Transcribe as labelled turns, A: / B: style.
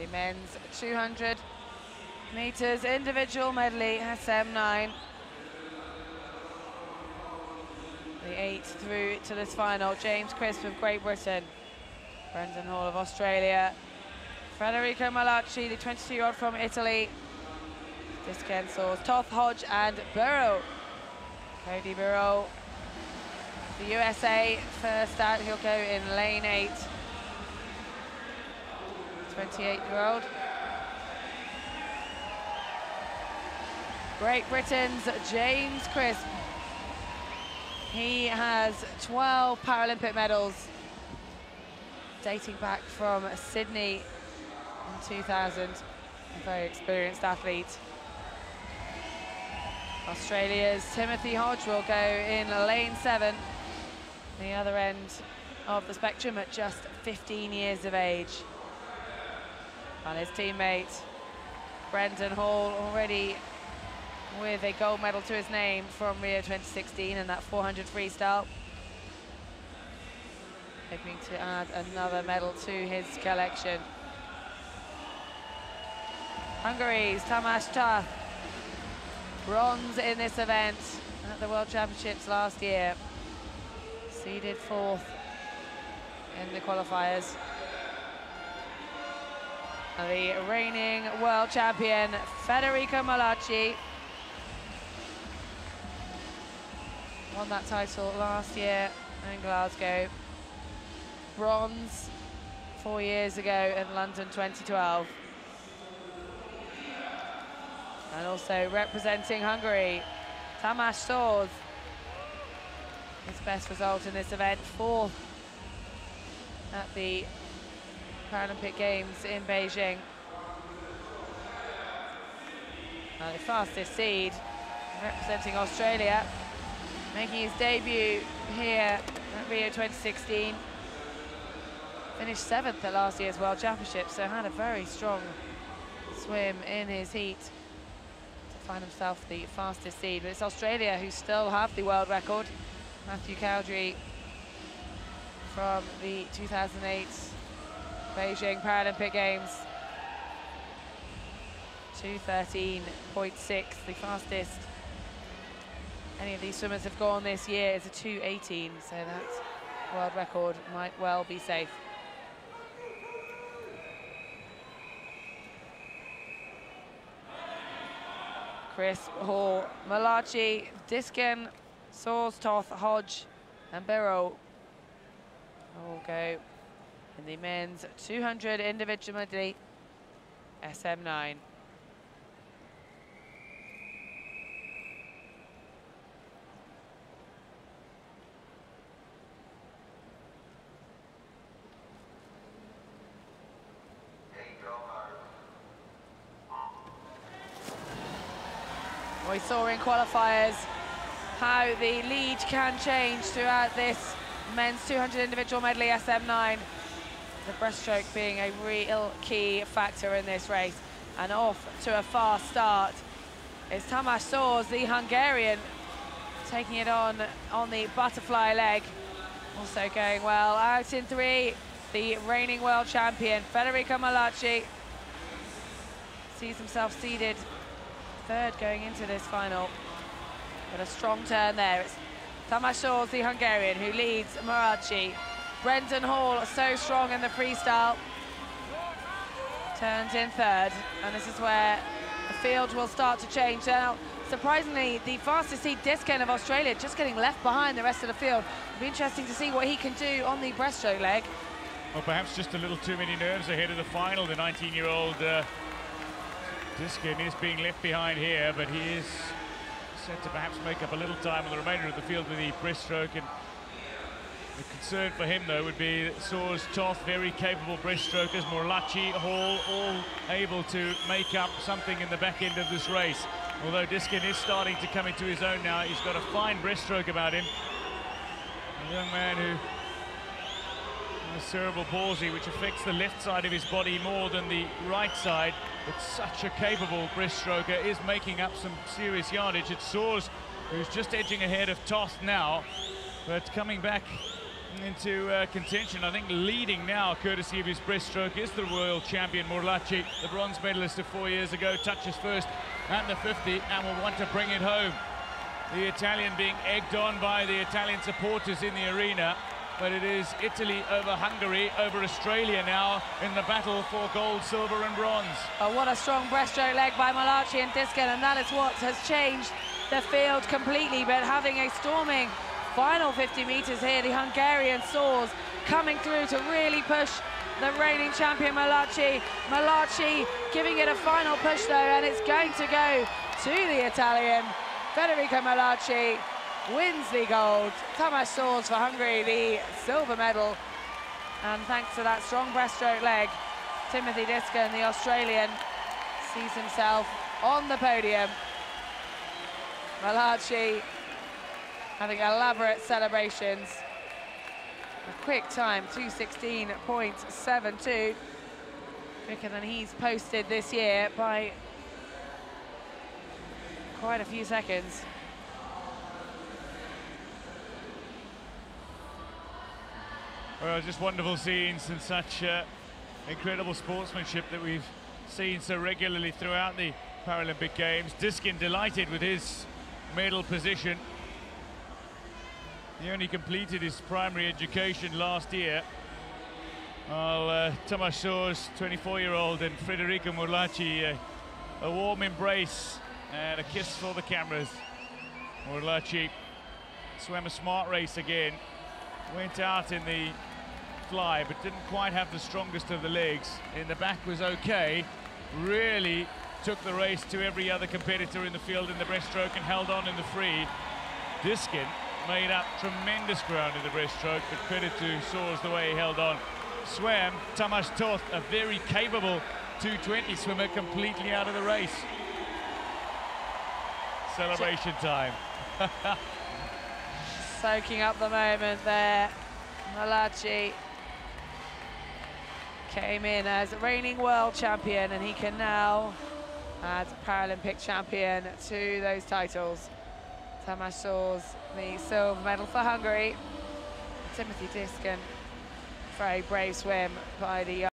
A: The men's 200 meters individual medley, SM9. The 8 through to this final. James Crisp of Great Britain, Brendan Hall of Australia, Federico Malachi, the 22-year-old from Italy, Disken Soares, Toth, Hodge and Burrow. Cody Burrow, the USA, first out. He'll go in lane 8. 28-year-old. Great Britain's James Crisp. He has 12 Paralympic medals dating back from Sydney in 2000. A very experienced athlete. Australia's Timothy Hodge will go in lane 7, the other end of the spectrum at just 15 years of age. And his teammate Brendan Hall, already with a gold medal to his name from Rio 2016 and that 400 freestyle. Hoping to add another medal to his collection. Hungary's Tamás Toth, bronze in this event at the World Championships last year. Seeded 4th in the qualifiers. The reigning world champion, Federico Malachi, won that title last year in Glasgow. Bronze 4 years ago in London 2012. And also representing Hungary, Tamás Soares. His best result in this event, 4th at the Paralympic Games in Beijing. The fastest seed, representing Australia, making his debut here at Rio 2016. Finished 7th at last year's World Championships, so had a very strong swim in his heat to find himself the fastest seed. But it's Australia who still have the world record. Matthew Cowdery from the 2008 Beijing Paralympic Games. 2:13.6, the fastest any of these swimmers have gone this year is a 2:18, so that world record might well be safe. Crisp, Hall, Malachi, Disken, Soares, Toth, Hodge and Burrow all go in the men's 200 individual medley, SM9. We saw in qualifiers how the lead can change throughout this men's 200 individual medley SM9. The breaststroke being a real key factor in this race. And off to a fast start is Tamás Soares, the Hungarian, taking it on the butterfly leg. Also going well. Out in 3, the reigning world champion, Federico Malachi, sees himself seeded 3rd going into this final. But a strong turn there. It's Tamás Soares, the Hungarian, who leads Malachi. Brendan Hall, so strong in the freestyle, turns in 3rd. And this is where the field will start to change. Now, surprisingly, the fastest seed, Disken of Australia, just getting left behind the rest of the field. It'll be interesting to see what he can do on the breaststroke leg.
B: Well, perhaps just a little too many nerves ahead of the final. The 19-year-old Disken is being left behind here, but he is set to perhaps make up a little time on the remainder of the field with the breaststroke. And the concern for him, though, would be that Soares, Toth, very capable breaststrokers, Malachi, Hall, all able to make up something in the back end of this race. Although Disken is starting to come into his own now, he's got a fine breaststroke about him. A young man who has cerebral palsy, which affects the left side of his body more than the right side, but such a capable breaststroker, is making up some serious yardage. It's Soares who's just edging ahead of Toth now, but coming back into contention. I think leading now, courtesy of his breaststroke, is the world champion Morlacci, the bronze medalist of 4 years ago. Touches first at the 50 and will want to bring it home. The Italian being egged on by the Italian supporters in the arena, but it is Italy over Hungary, over Australia now in the battle for gold, silver and bronze.
A: Oh, what a strong breaststroke leg by Morlacci and Diskin, and that is what has changed the field completely. But having a storming final 50 meters here, the Hungarian soars coming through to really push the reigning champion Morlacci. Morlacci giving it a final push though, and it's going to go to the Italian. Federico Morlacci wins the gold. Tamás soars for Hungary the silver medal. And thanks to that strong breaststroke leg, Timothy Diskin, the Australian, sees himself on the podium. Morlacci having elaborate celebrations. A quick time, 2:16.72. Quicker than he's posted this year by quite a few seconds.
B: Well, just wonderful scenes and such incredible sportsmanship that we've seen so regularly throughout the Paralympic Games. Diskin delighted with his medal position. He only completed his primary education last year, while Tamás soars, 24-year-old, and Federico Morlacci, a warm embrace and a kiss for the cameras. Morlacci swam a smart race again, went out in the fly but didn't quite have the strongest of the legs. In the back was okay, really took the race to every other competitor in the field in the breaststroke and held on in the free. Diskin made up tremendous ground in the breaststroke, but credit to Soars the way he held on. Swam Tamás Toth, a very capable 220 swimmer, completely out of the race. Celebration time.
A: Soaking up the moment there. Morlacci came in as reigning world champion, and he can now add Paralympic champion to those titles. Tamás soars the silver medal for Hungary. Timothy Diskin, very brave swim by the